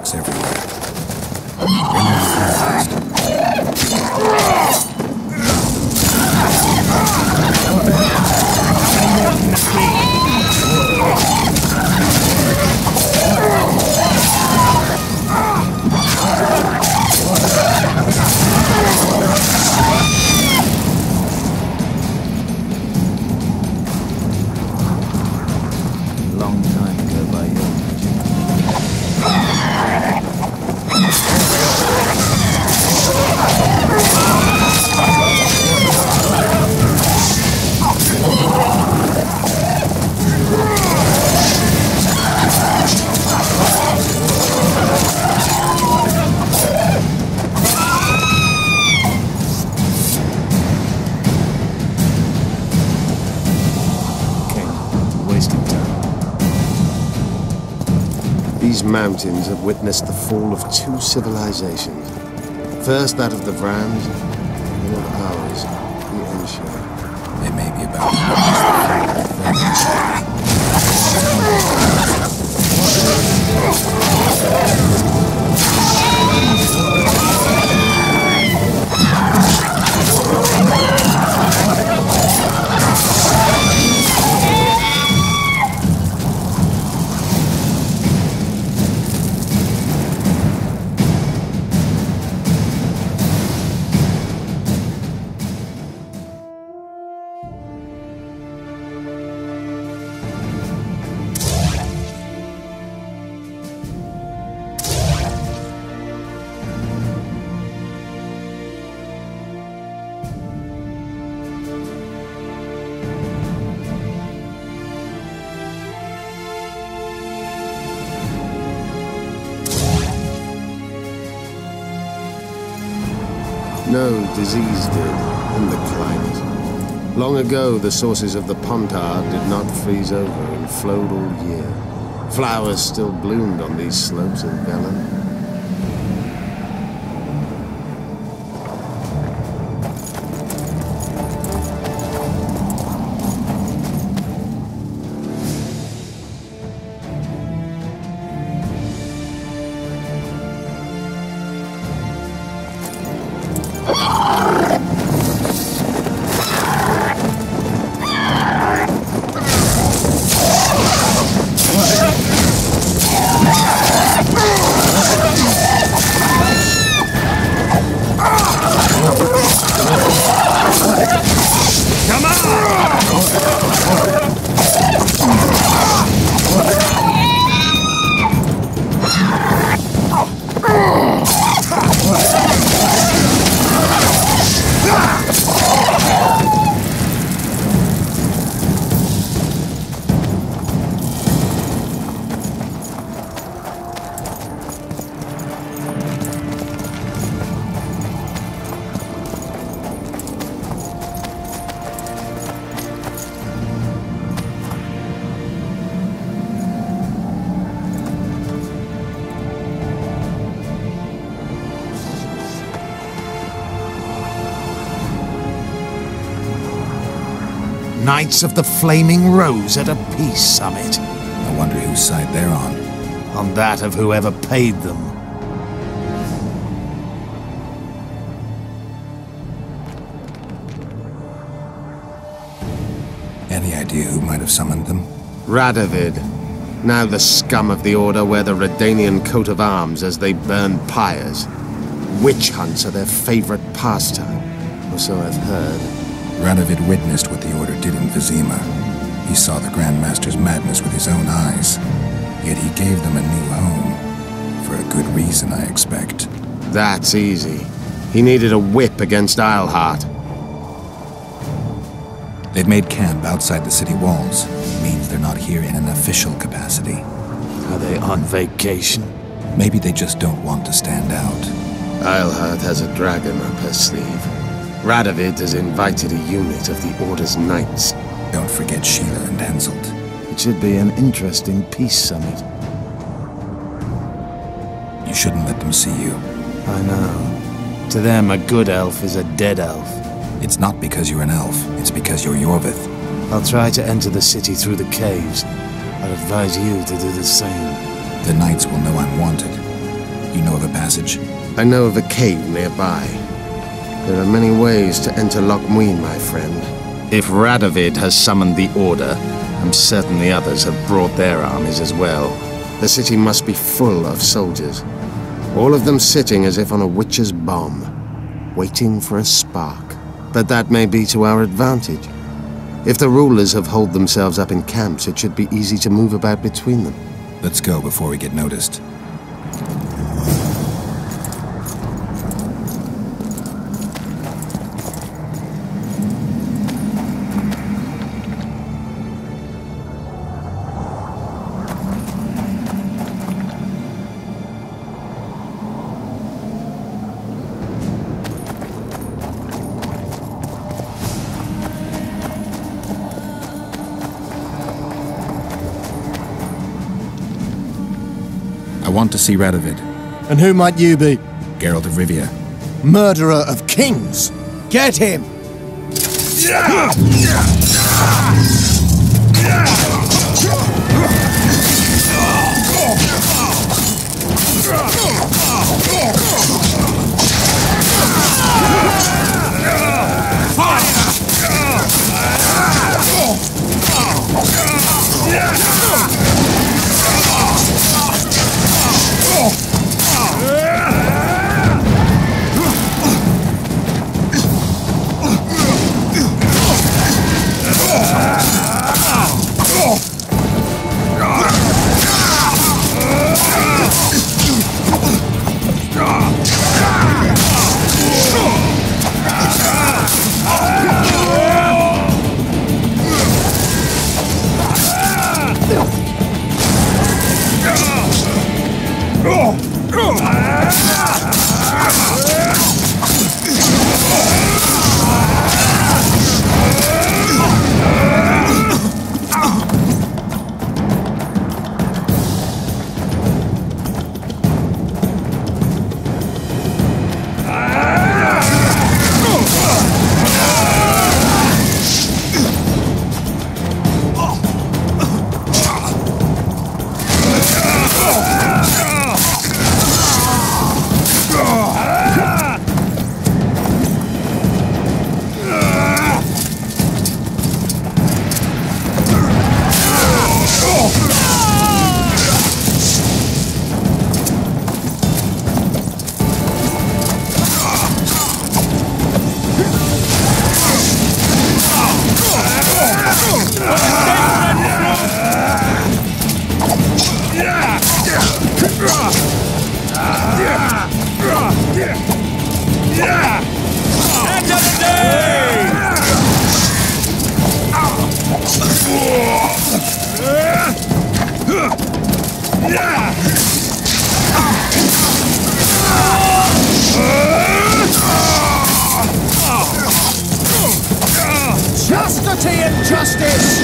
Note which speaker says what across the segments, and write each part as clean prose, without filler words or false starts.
Speaker 1: tracks everywhere. They're not fast.
Speaker 2: Long time ago by your
Speaker 3: These mountains have witnessed the fall of two civilizations. First that of the Vrans, then of ours, the Ancient.
Speaker 1: They may be about to witness the fall of
Speaker 3: No, disease did, and the climate. Long ago, the sources of the Pontar did not freeze over and flowed all year. Flowers still bloomed on these slopes in Velen.
Speaker 4: Knights of the Flaming Rose at a peace summit.
Speaker 1: I wonder whose side they're on.
Speaker 4: On that of whoever paid them.
Speaker 1: Any idea who might have summoned them?
Speaker 3: Radovid. Now the scum of the Order wear the Redanian coat of arms as they burn pyres. Witch hunts are their favorite pastime, or so I've heard.
Speaker 1: Radovid witnessed what the Order did in Vizima. He saw the Grand Master's madness with his own eyes. Yet he gave them a new home. For a good reason, I expect.
Speaker 3: That's easy. He needed a whip against Isleheart.
Speaker 1: They've made camp outside the city walls. Means they're not here in an official capacity.
Speaker 4: Are they on vacation?
Speaker 1: Maybe they just don't want to stand out.
Speaker 3: Isleheart has a dragon up her sleeve. Radovid has invited a unit of the Order's knights.
Speaker 1: Don't forget Sheila and Henselt.
Speaker 4: It should be an interesting peace summit.
Speaker 1: You shouldn't let them see you.
Speaker 4: I know. To them, a good elf is a dead elf.
Speaker 1: It's not because you're an elf. It's because you're Yorvith.
Speaker 4: I'll try to enter the city through the caves. I'd advise you to do the same.
Speaker 1: The knights will know I'm wanted. You know of a passage?
Speaker 3: I know of a cave nearby. There are many ways to enter Loch Muin, my friend. If Radovid has summoned the Order, I'm certain the others have brought their armies as well. The city must be full of soldiers. All of them sitting as if on a witch's bomb, waiting for a spark. But that may be to our advantage. If the rulers have holed themselves up in camps, it should be easy to move about between them.
Speaker 1: Let's go before we get noticed. I want to see Radovid.
Speaker 5: And who might you be?
Speaker 1: Geralt of Rivia.
Speaker 5: Murderer of kings! Get him! Chastity and justice!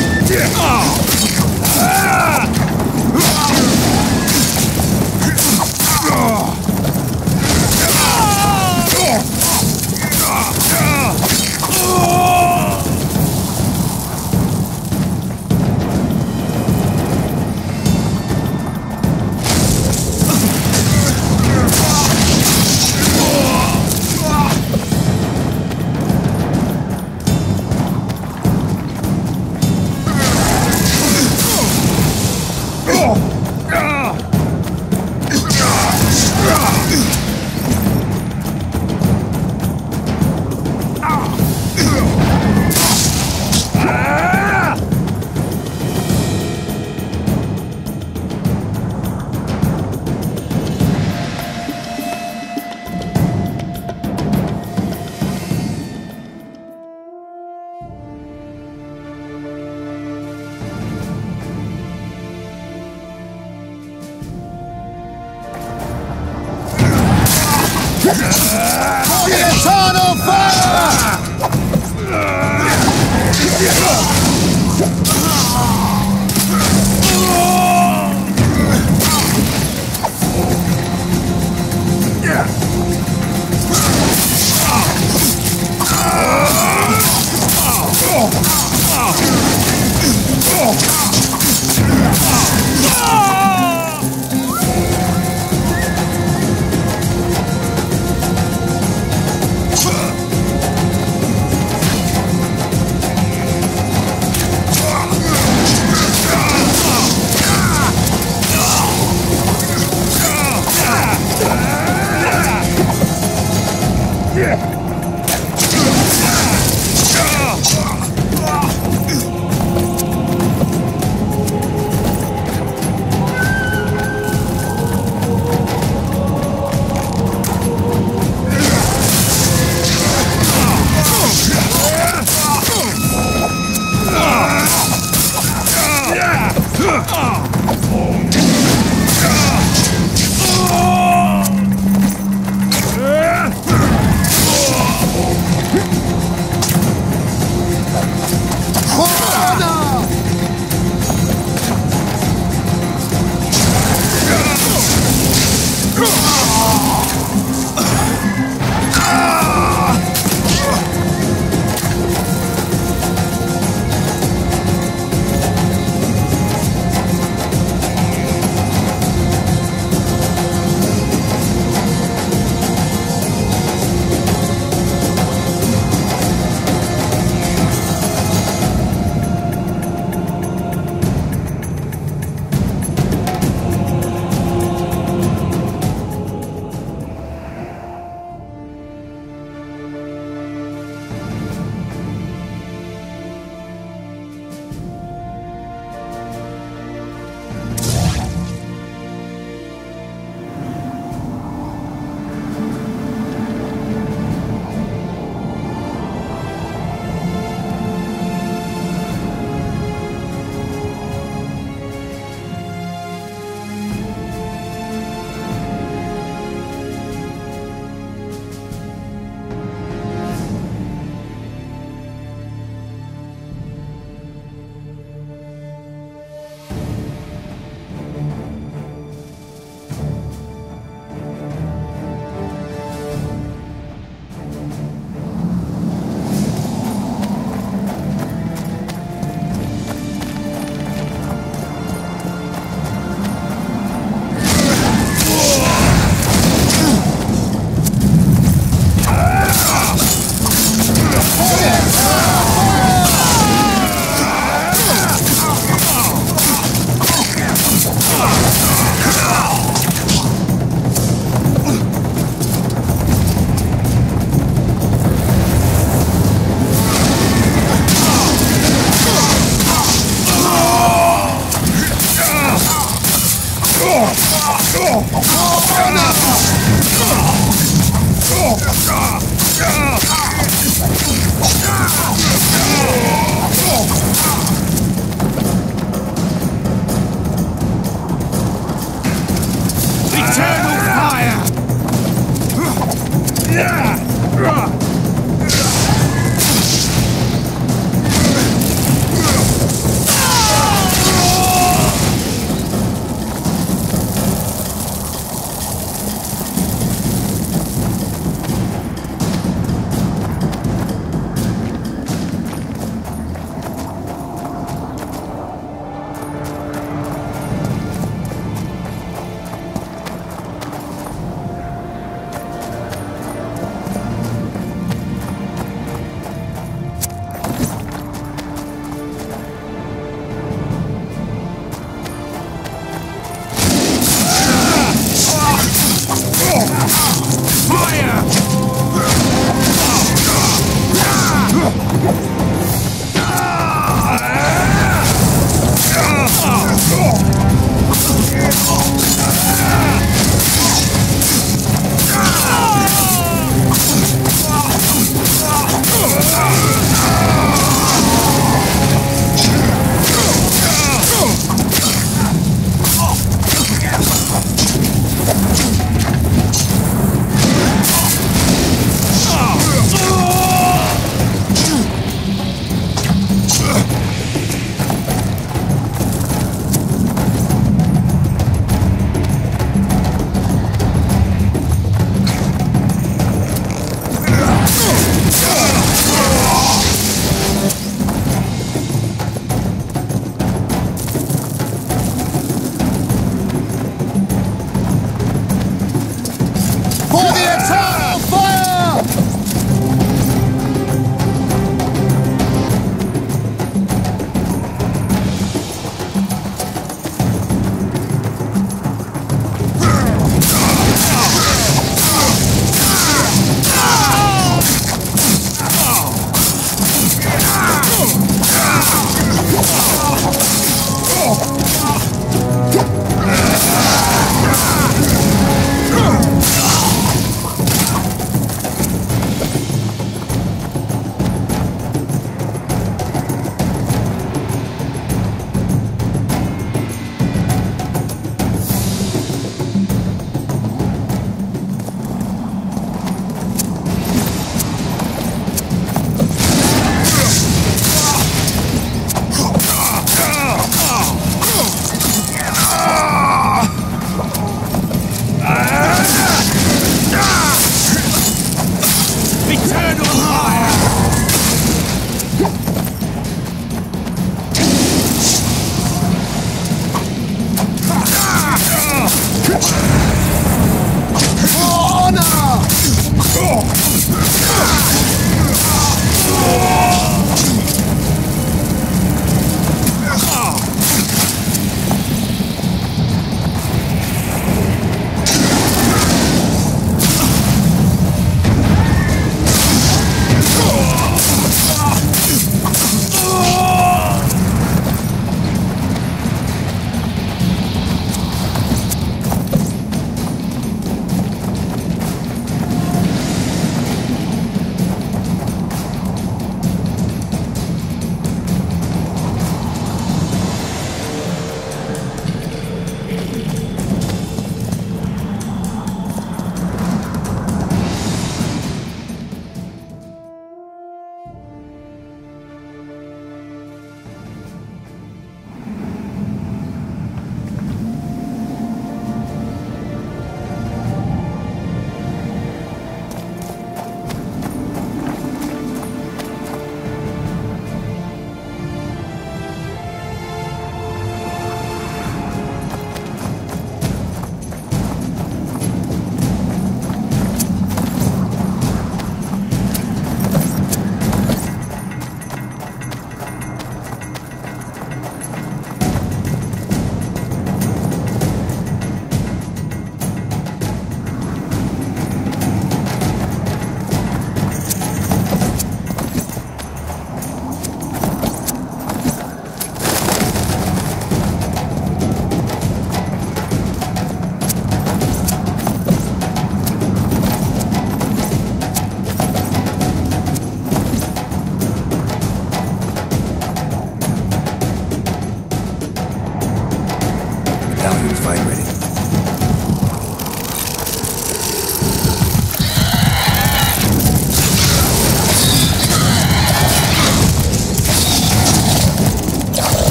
Speaker 1: Platoon's fight ready.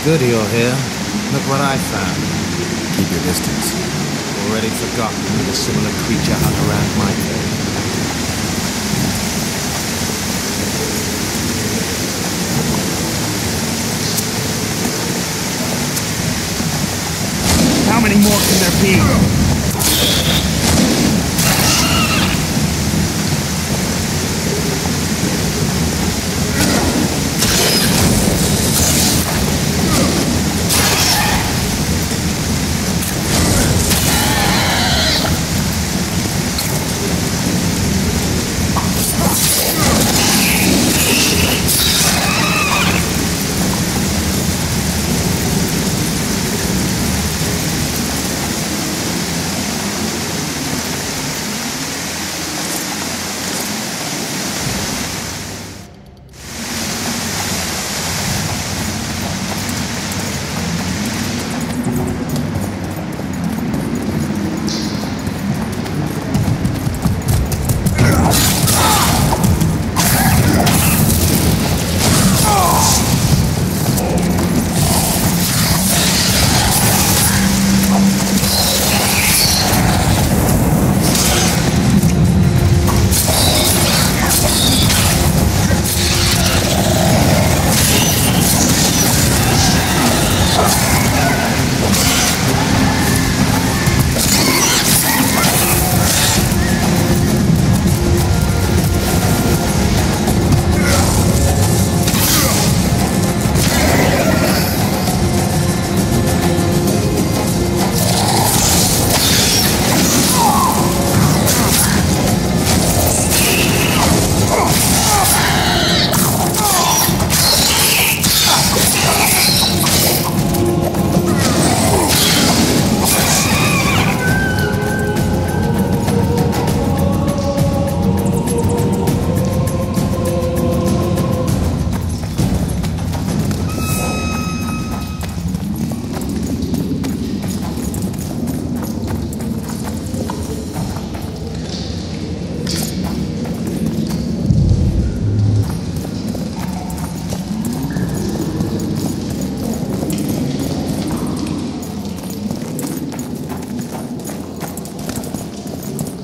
Speaker 2: Good you're here. Look what I found.
Speaker 1: Keep your distance.
Speaker 2: Already forgotten that a similar creature hung around my cave.
Speaker 5: How many more can there be?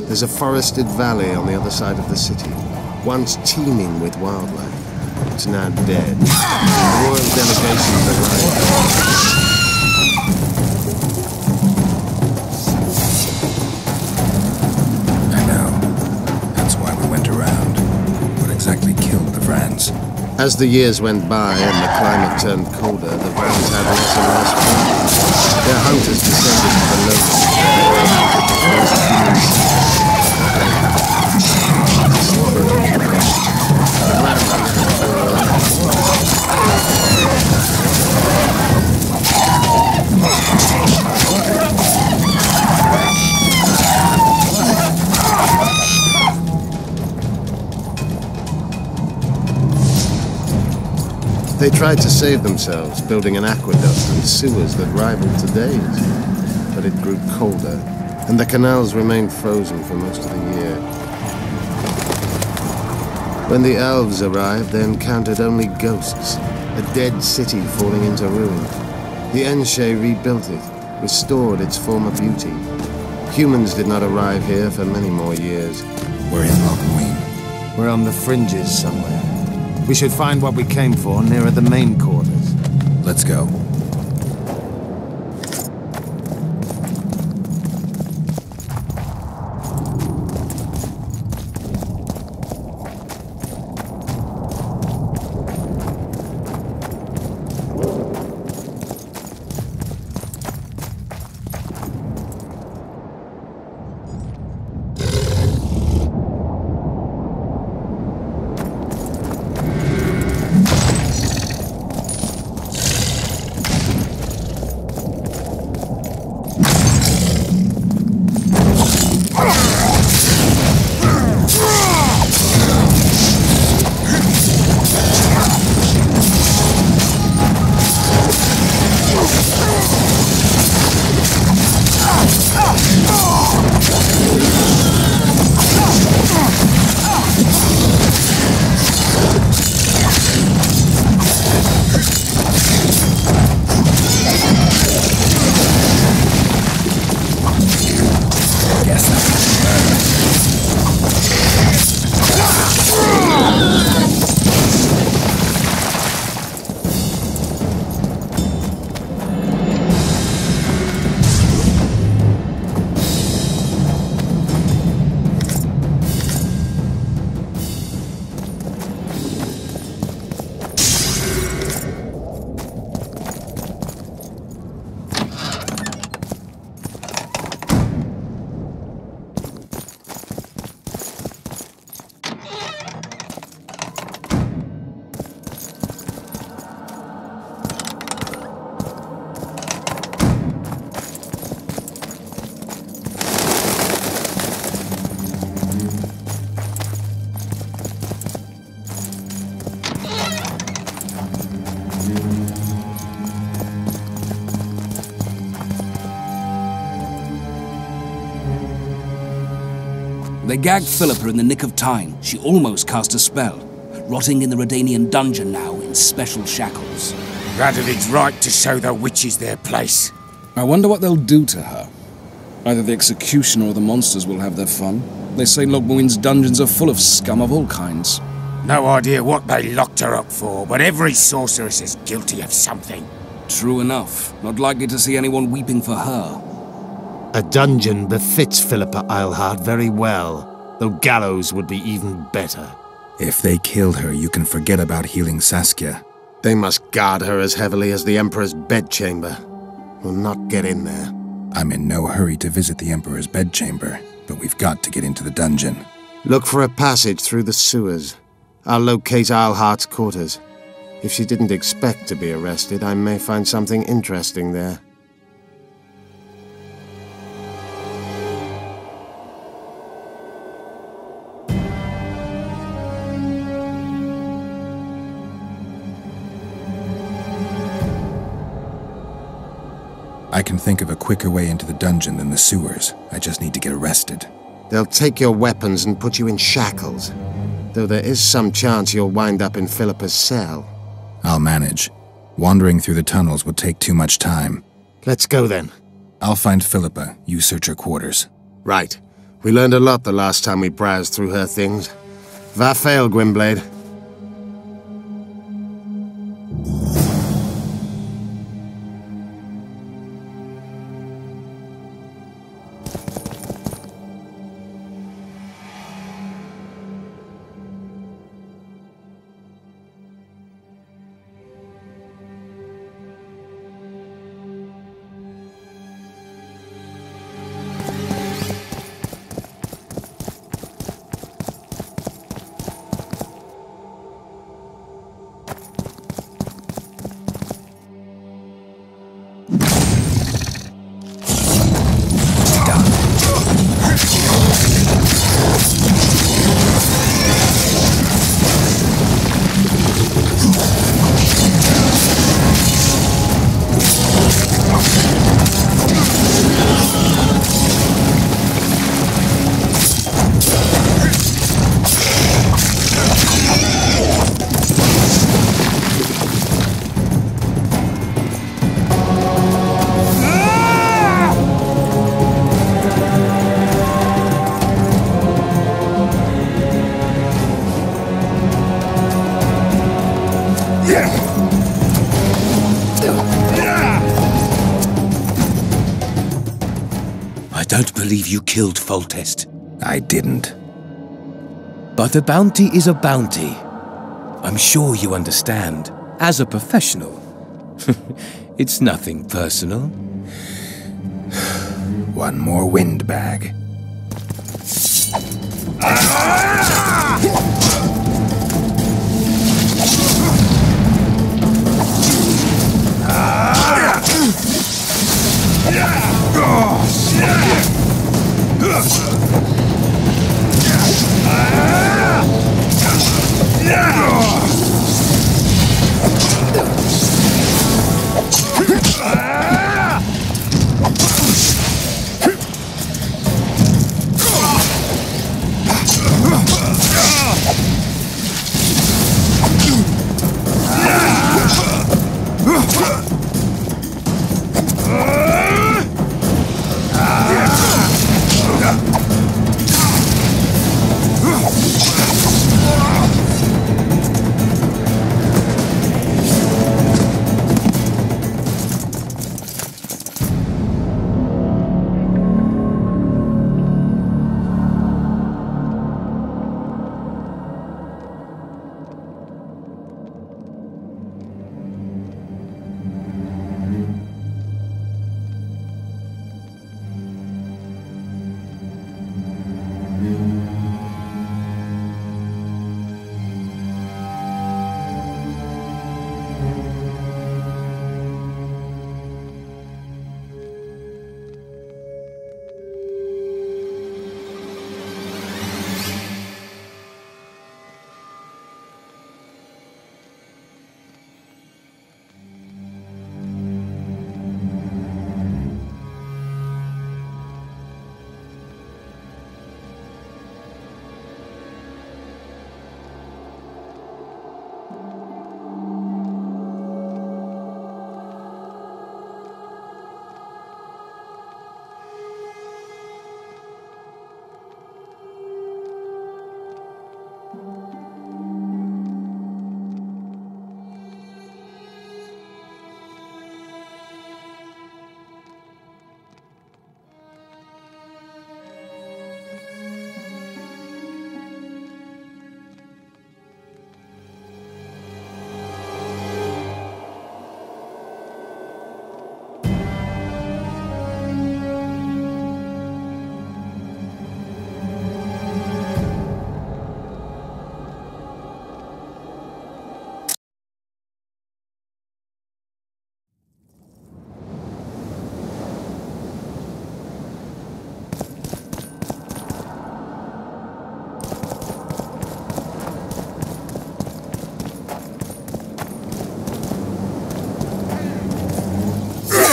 Speaker 3: There's a forested valley on the other side of the city, once teeming with wildlife. It's now dead. The royal delegations arrived.
Speaker 1: Exactly killed the Vrans.
Speaker 3: As the years went by and the climate turned colder, the Vrans had less and less food. Their hunters descended to the lowlands, where they hunted the first humans. They tried to save themselves, building an aqueduct and sewers that rivaled today's. But it grew colder, and the canals remained frozen for most of the year. When the elves arrived, they encountered only ghosts, a dead city falling into ruin. The Enshe rebuilt it, restored its former beauty. Humans did not arrive here for many more years.
Speaker 1: We're in Lochween.
Speaker 4: We're on the fringes somewhere. We should find what we came for nearer the main quarters.
Speaker 1: Let's go.
Speaker 2: They gagged Philippa in the nick of time. She almost cast a spell. Rotting in the Redanian dungeon now in special shackles.
Speaker 5: Radovig's right to show the witches their place.
Speaker 6: I wonder what they'll do to her. Either the executioner or the monsters will have their fun. They say Lochween's dungeons are full of scum of all kinds.
Speaker 5: No idea what they locked her up for, but every sorceress is guilty of something.
Speaker 2: True enough. Not likely to see anyone weeping for her.
Speaker 4: A dungeon befits Philippa Eilhart very well, though gallows would be even better.
Speaker 1: If they killed her, you can forget about healing Saskia.
Speaker 3: They must guard her as heavily as the Emperor's bedchamber. We'll not get in there.
Speaker 1: I'm in no hurry to visit the Emperor's bedchamber, but we've got to get into the dungeon.
Speaker 3: Look for a passage through the sewers. I'll locate Eilhart's quarters. If she didn't expect to be arrested, I may find something interesting there.
Speaker 1: I can think of a quicker way into the dungeon than the sewers. I just need to get arrested.
Speaker 3: They'll take your weapons and put you in shackles. Though there is some chance you'll wind up in Philippa's cell.
Speaker 1: I'll manage. Wandering through the tunnels would take too much time.
Speaker 3: Let's go then.
Speaker 1: I'll find Philippa. You search her quarters.
Speaker 3: Right. We learned a lot the last time we browsed through her things. Va fail, Gwynblade.
Speaker 7: I don't believe you killed Foltest.
Speaker 1: I didn't.
Speaker 7: But a bounty is a bounty. I'm sure you understand. As a professional. It's nothing personal.
Speaker 1: One more windbag.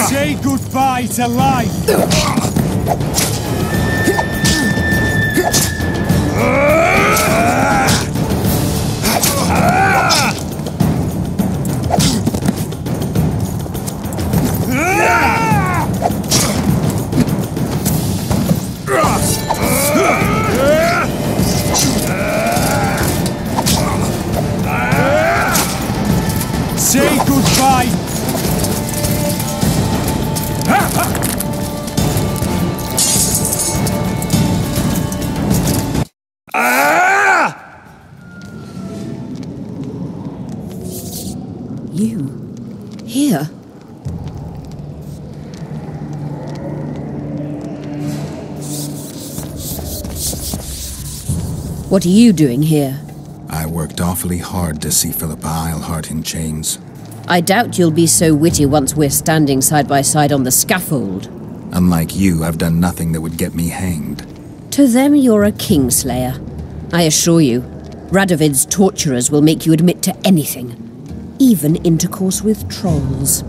Speaker 8: Say goodbye to life!
Speaker 9: What are you doing here?
Speaker 1: I worked awfully hard to see Philippa Eilhart in chains.
Speaker 9: I doubt you'll be so witty once we're standing side by side on the scaffold.
Speaker 1: Unlike you, I've done nothing that would get me hanged.
Speaker 9: To them, you're a kingslayer. I assure you, Radovid's torturers will make you admit to anything. Even intercourse with trolls.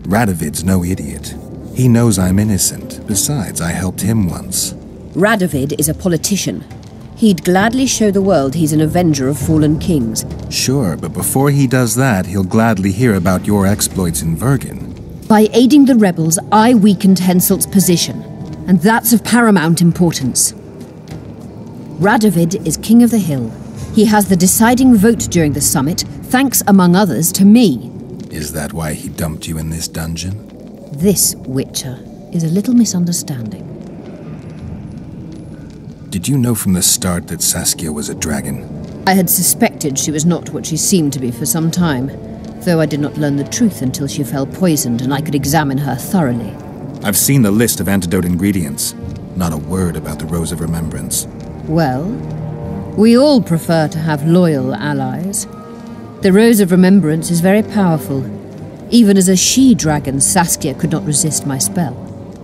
Speaker 1: Radovid's no idiot. He knows I'm innocent. Besides, I helped him once.
Speaker 9: Radovid is a politician. He'd gladly show the world he's an avenger of fallen kings.
Speaker 1: Sure, but before he does that, he'll gladly hear about your exploits in Vergen.
Speaker 9: By aiding the rebels, I weakened Henselt's position, and that's of paramount importance. Radovid is king of the hill. He has the deciding vote during the summit, thanks, among others, to me.
Speaker 1: Is that why he dumped you in this dungeon?
Speaker 9: This, Witcher, is a little misunderstanding.
Speaker 1: Did you know from the start that Saskia was a dragon?
Speaker 9: I had suspected she was not what she seemed to be for some time, though I did not learn the truth until she fell poisoned and I could examine her thoroughly.
Speaker 1: I've seen the list of antidote ingredients. Not a word about the Rose of Remembrance.
Speaker 9: Well, we all prefer to have loyal allies. The Rose of Remembrance is very powerful. Even as a she-dragon, Saskia could not resist my spell.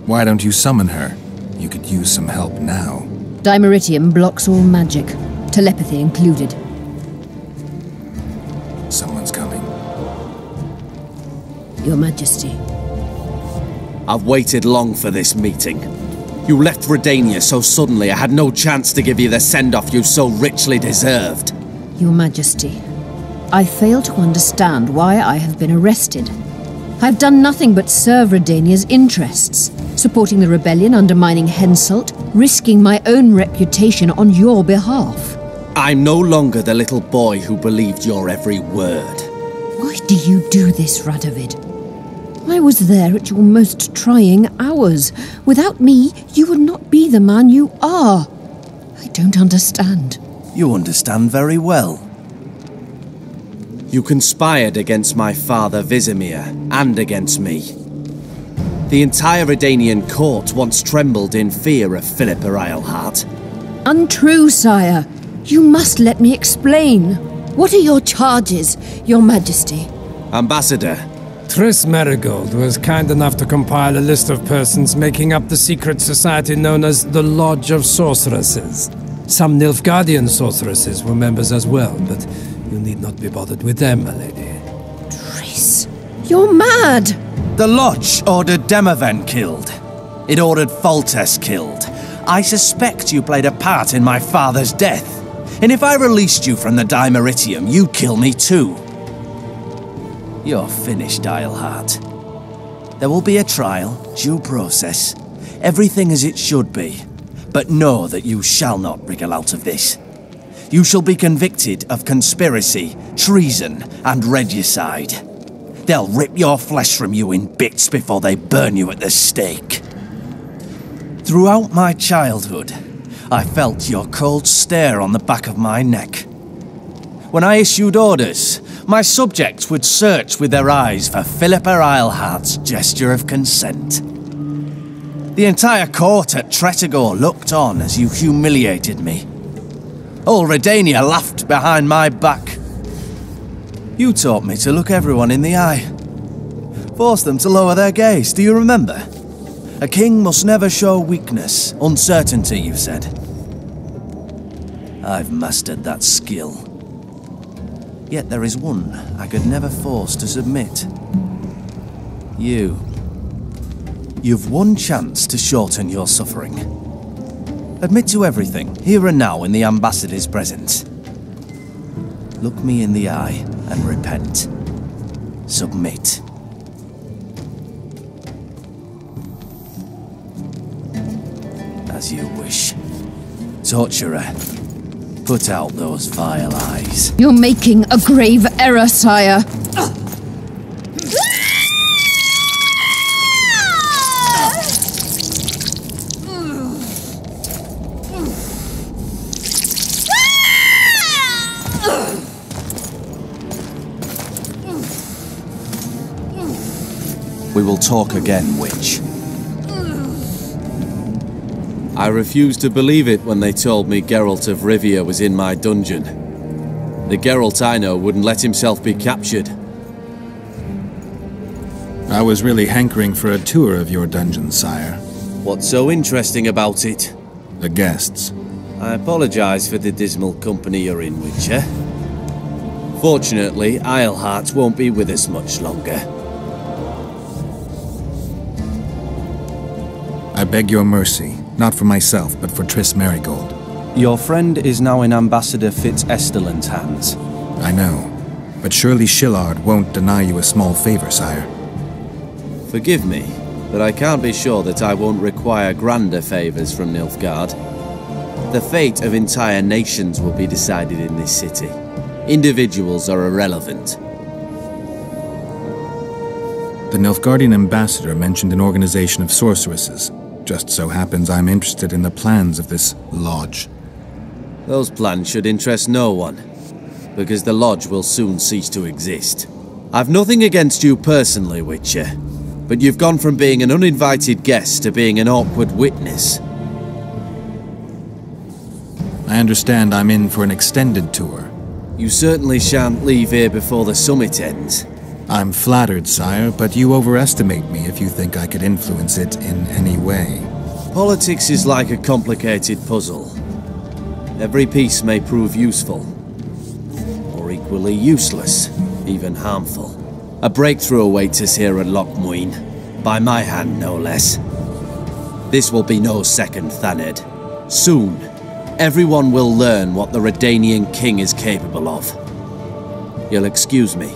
Speaker 1: Why don't you summon her? You could use some help now.
Speaker 9: Dimeritium blocks all magic, telepathy included.
Speaker 1: Someone's coming.
Speaker 9: Your Majesty.
Speaker 10: I've waited long for this meeting. You left Redania so suddenly I had no chance to give you the send-off you so richly deserved.
Speaker 9: Your Majesty, I fail to understand why I have been arrested. I've done nothing but serve Redania's interests, supporting the rebellion, undermining Henselt, risking my own reputation on your behalf.
Speaker 10: I'm no longer the little boy who believed your every word.
Speaker 9: Why do you do this, Radovid? I was there at your most trying hours. Without me, you would not be the man you are. I don't understand.
Speaker 10: You understand very well. You conspired against my father Vizimir, and against me. The entire Redanian court once trembled in fear of Philippa Eilhart.
Speaker 9: Untrue, sire. You must let me explain. What are your charges, your Majesty?
Speaker 10: Ambassador.
Speaker 8: Triss Marigold was kind enough to compile a list of persons making up the secret society known as the Lodge of Sorceresses. Some Nilfgaardian sorceresses were members as well, but you need not be bothered with them, my lady.
Speaker 9: Triss, you're mad!
Speaker 10: The Lodge ordered Demaven killed. It ordered Foltest killed. I suspect you played a part in my father's death. And if I released you from the Dimeritium, you'd kill me too. You're finished, Eilhart. There will be a trial, due process, everything as it should be. But know that you shall not wriggle out of this. You shall be convicted of conspiracy, treason, and regicide. They'll rip your flesh from you in bits before they burn you at the stake. Throughout my childhood, I felt your cold stare on the back of my neck. When I issued orders, my subjects would search with their eyes for Philippa Eilhart's gesture of consent. The entire court at Tretogor looked on as you humiliated me. All Redania laughed behind my back. You taught me to look everyone in the eye. Forced them to lower their gaze, do you remember? A king must never show weakness, uncertainty, you said. I've mastered that skill. Yet there is one I could never force to submit. You. You've one chance to shorten your suffering. Admit to everything, here and now in the ambassador's presence. Look me in the eye and repent. Submit. As you wish. Torturer, put out those vile eyes.
Speaker 9: You're making a grave error, sire.
Speaker 10: We will talk again, witch.
Speaker 3: I refused to believe it when they told me Geralt of Rivia was in my dungeon. The Geralt I know wouldn't let himself be captured.
Speaker 1: I was really hankering for a tour of your dungeon, sire.
Speaker 3: What's so interesting about it?
Speaker 1: The guests.
Speaker 3: I apologize for the dismal company you're in, Witcher. Fortunately, Eilhart won't be with us much longer.
Speaker 1: I beg your mercy, not for myself, but for Triss Merigold.
Speaker 10: Your friend is now in Ambassador Fitz-Estelin's hands.
Speaker 1: I know, but surely Shillard won't deny you a small favor, sire.
Speaker 3: Forgive me, but I can't be sure that I won't require grander favors from Nilfgaard. The fate of entire nations will be decided in this city. Individuals are irrelevant.
Speaker 1: The Nilfgaardian ambassador mentioned an organization of sorceresses. Just so happens I'm interested in the plans of this lodge.
Speaker 3: Those plans should interest no one, because the lodge will soon cease to exist. I've nothing against you personally, Witcher, but you've gone from being an uninvited guest to being an awkward witness.
Speaker 1: I understand I'm in for an extended tour.
Speaker 3: You certainly shan't leave here before the summit ends.
Speaker 1: I'm flattered, sire, but you overestimate me if you think I could influence it in any way.
Speaker 3: Politics is like a complicated puzzle. Every piece may prove useful, or equally useless, even harmful. A breakthrough awaits us here at Loch Muin, by my hand no less. This will be no second Thaned. Soon, everyone will learn what the Redanian king is capable of. You'll excuse me,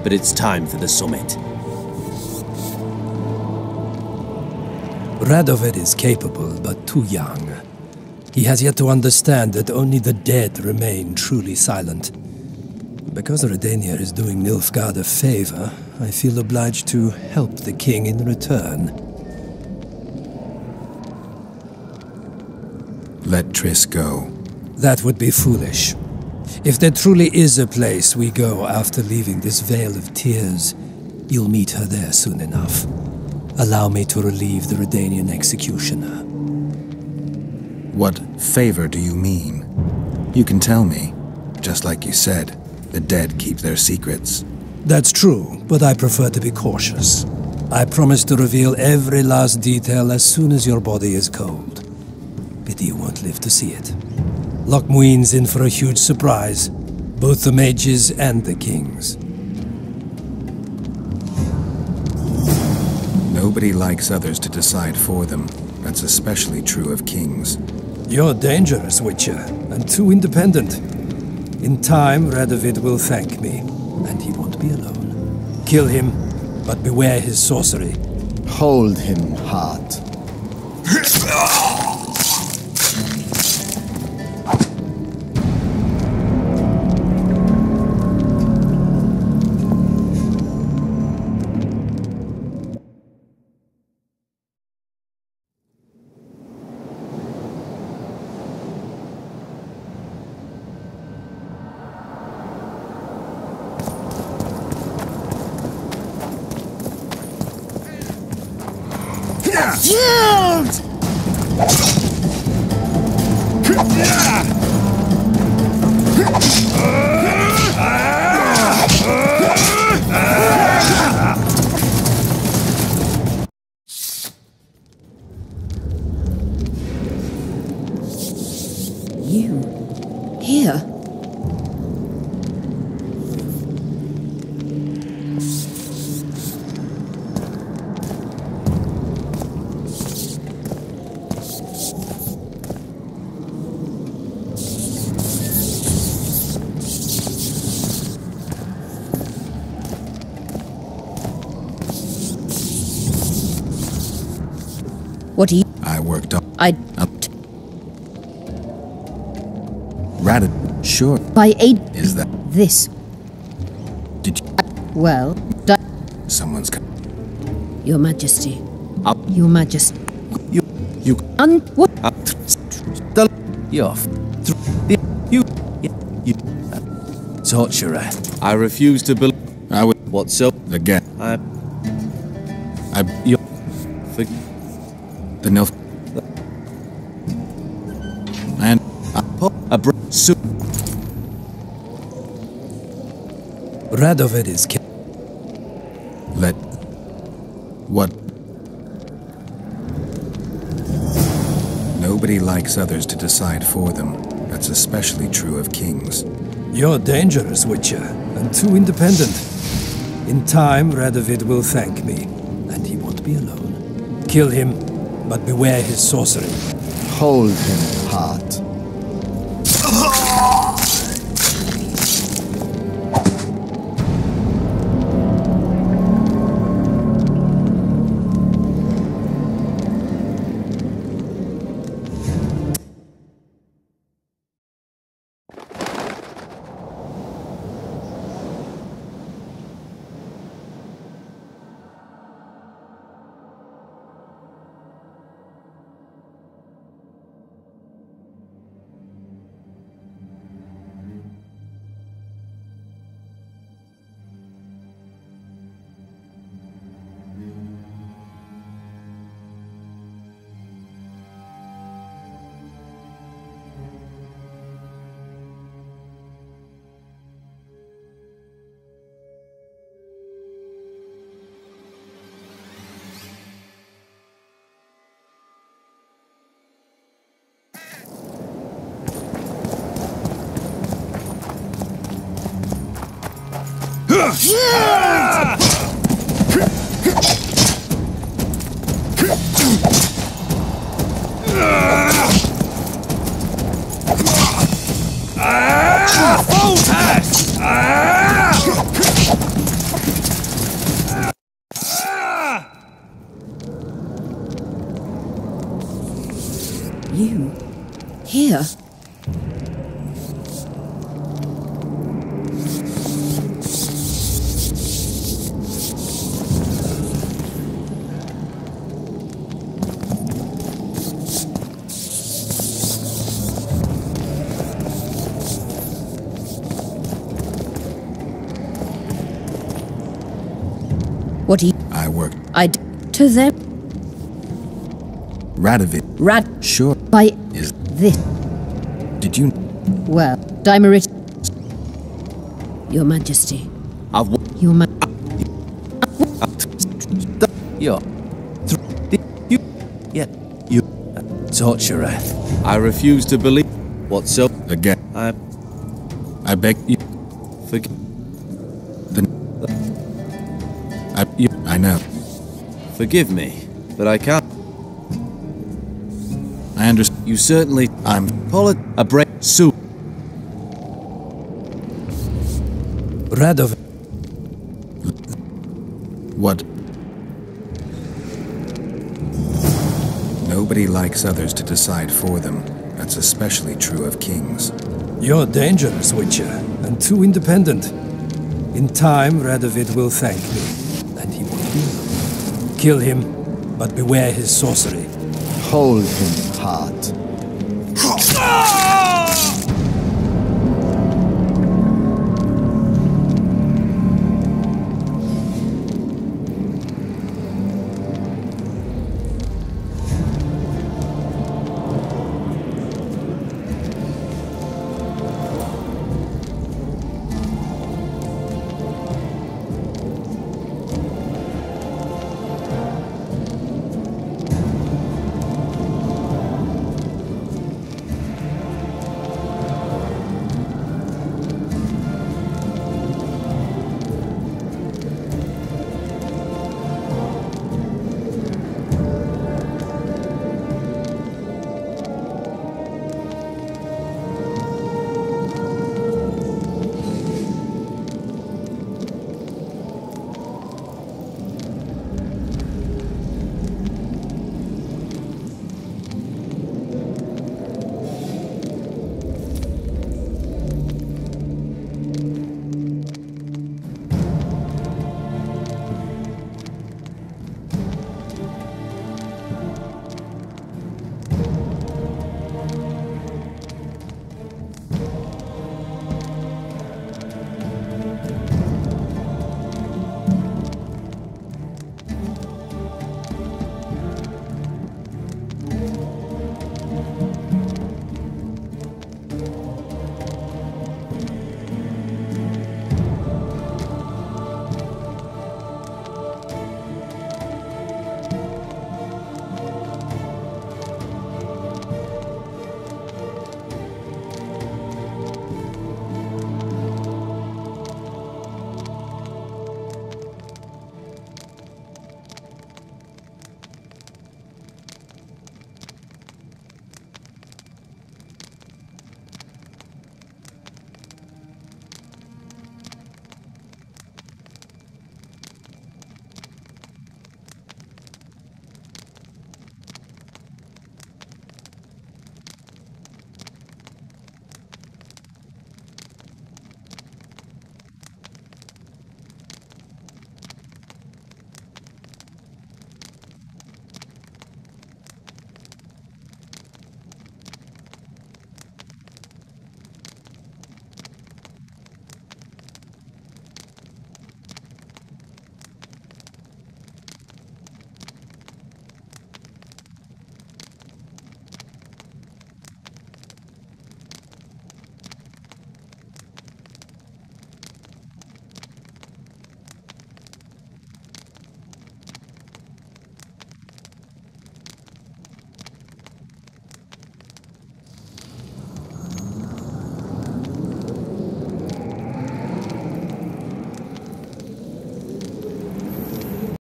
Speaker 3: but it's time for the summit.
Speaker 8: Radovid is capable, but too young. He has yet to understand that only the dead remain truly silent. Because Redania is doing Nilfgaard a favor, I feel obliged to help the king in return.
Speaker 1: Let Triss go.
Speaker 8: That would be foolish. If there truly is a place we go after leaving this Vale of Tears, you'll meet her there soon enough. Allow me to relieve the Redanian executioner.
Speaker 1: What favor do you mean? You can tell me. Just like you said, the dead keep their secrets.
Speaker 8: That's true, but I prefer to be cautious. I promise to reveal every last detail as soon as your body is cold. Pity you won't live to see it. Loch Muin's in for a huge surprise, both the mages and the kings.
Speaker 1: Nobody likes others to decide for them. That's especially true of kings.
Speaker 8: You're dangerous, Witcher, and too independent. In time, Radovid will thank me, and he won't be alone. Kill him, but beware his sorcery.
Speaker 3: Hold him, Hart.
Speaker 9: You? Here? What do you...
Speaker 1: I worked up.
Speaker 9: I...
Speaker 1: Ratted. Sure.
Speaker 9: By aid...
Speaker 1: Is that...
Speaker 9: This.
Speaker 1: Did you...
Speaker 9: Well...
Speaker 1: Someone's...
Speaker 9: Your Majesty.
Speaker 3: Up.
Speaker 9: Your Majesty.
Speaker 3: You...
Speaker 9: What?
Speaker 10: You're off. You... Torturer.
Speaker 3: I refuse to believe...
Speaker 1: I would...
Speaker 3: What's so...
Speaker 1: Again.
Speaker 3: You...
Speaker 1: The Nilf...
Speaker 8: Radovid is killed.
Speaker 1: What? Nobody likes others to decide for them. That's especially true of kings.
Speaker 8: You're dangerous, Witcher, and too independent. In time, Radovid will thank me, and he won't be alone. Kill him, but beware his sorcery.
Speaker 3: Hold him, heart.
Speaker 9: You? Here? What do you...
Speaker 1: I worked.
Speaker 9: To them...
Speaker 1: Radovid. Sure.
Speaker 9: By...
Speaker 1: Is...
Speaker 9: this...
Speaker 1: Did you...
Speaker 9: Well, Dimerit... Your Majesty. Your Ma...
Speaker 10: You... Torturer. I refuse to believe... What's up?
Speaker 1: Again. I beg you...
Speaker 10: Forgive...
Speaker 1: I know.
Speaker 10: Forgive me, but I can't...
Speaker 1: I understand.
Speaker 10: You certainly... Call it a break... soup.
Speaker 8: Radovid.
Speaker 1: What? Nobody likes others to decide for them. That's especially true of kings.
Speaker 8: You're dangerous, Witcher, and too independent. In time, Radovid will thank me, and he won't be alone. Kill him, but beware his sorcery.
Speaker 3: Hold him, heart.